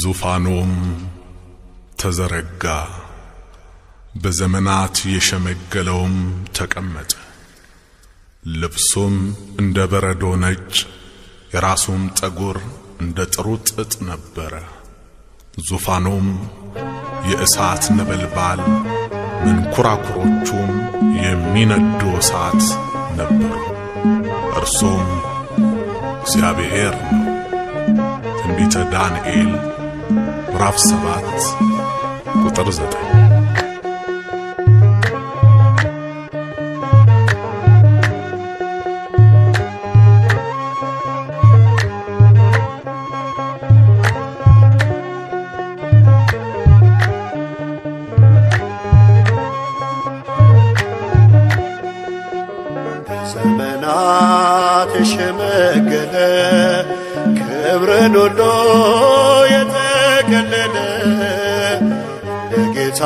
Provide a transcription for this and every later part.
ዙፋኑም ተዘረጋ በዘመናት የሸመገለውም ተቀመጠ። ልብሱም እንደ በረዶ ነጭ የራሱም ጠጉር እንደ ጥሩ ጥጥ ነበረ። ዙፋኑም የእሳት ነበልባል መንኮራኩሮቹም የሚነዱ እሳት ነበሩ። እርሱም እግዚአብሔር ነው። ትንቢተ ዳንኤል ምዕራፍ 7 ቁጥር 9። ዘመናት የሸመገለ ክብርን ሁሉ የተገለለ ለጌታ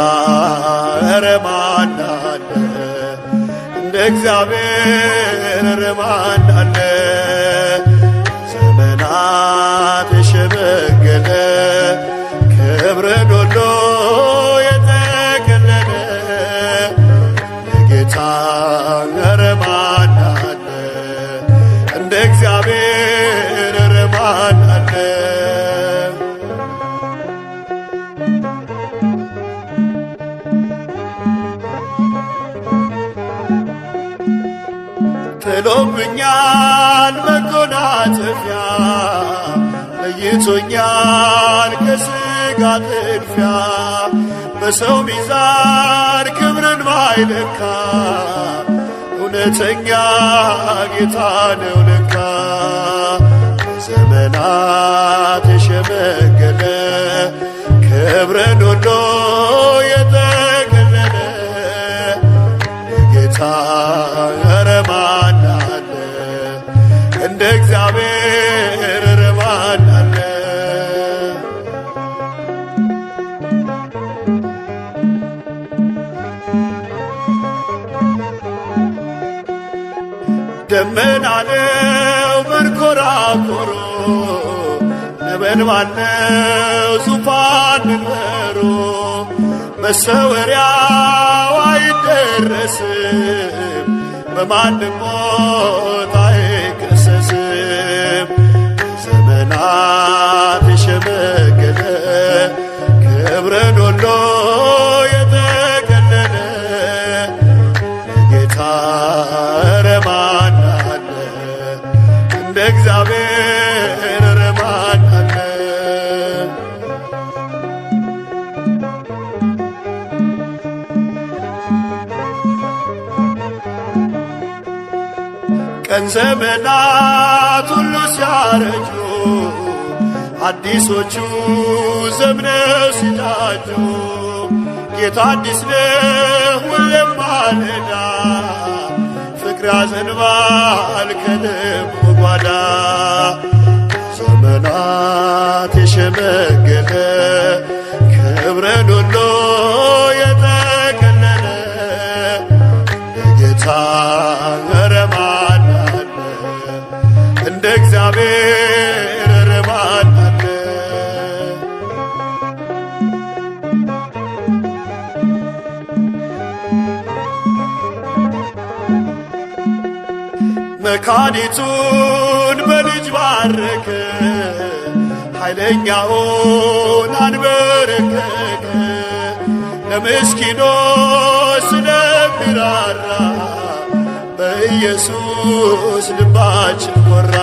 ኧረ ማን አለ? እንደ እግዚአብሔር ኧረ ማን አለ? ዘመናት የሸመገለ ክብርን ሁሉ የተገለለ ለጌታ ኧረ ማን አለ? እንደ እግዚአብሔር ኧረ ማን አለ? ጥሎብኛል መጎናጸፊያ ለይቶኛል ከሥጋ ጥድፊያ በሰው ሚዛን ክብርን ባይለካ እውነተኛ ጌታ ነው ለካ። ዘመናት የሸመገለ ክብርን ሁሉ የተገለለ ለጌታ ኧረ ማን አለ? እንደ እግዚአብሔር ኧረ ማን አለ? ደመና ነው መንኰራኵሩ ነበልባል ነው ዙፋን መንበሩ መሰወሪያው አይደረስም በማንም ሞት አይከሰስም። ዘመናት የሸመገለ ክብርን ሁሉ የተገለለ ለጌታ ኧረ ማን አለ? እንደ እግዚአብሔር ኧረ ማን አለ? ቀን ዘመናት ሁሉ ሲያረጁ አዲሶቹ ዘምነው ሲታጁ ጌታ አዲስ ነው ሁሌም ማለዳ ፍቅር ያዘንባል ከልቡ ጓዳ። ዘመናት የሸመገለ ክብርን ሁሉ የተገለለ ለጌታ ኧረ ማን አለ? እንደ እግዚአብሔር ኧረ ማን አለ? መካኒቱን በልጅ ባረከ ኃይለኛውን አንበረከከ ለምስኪኖች ስለሚራራ በኢየሱስ ልባችን ኮራ።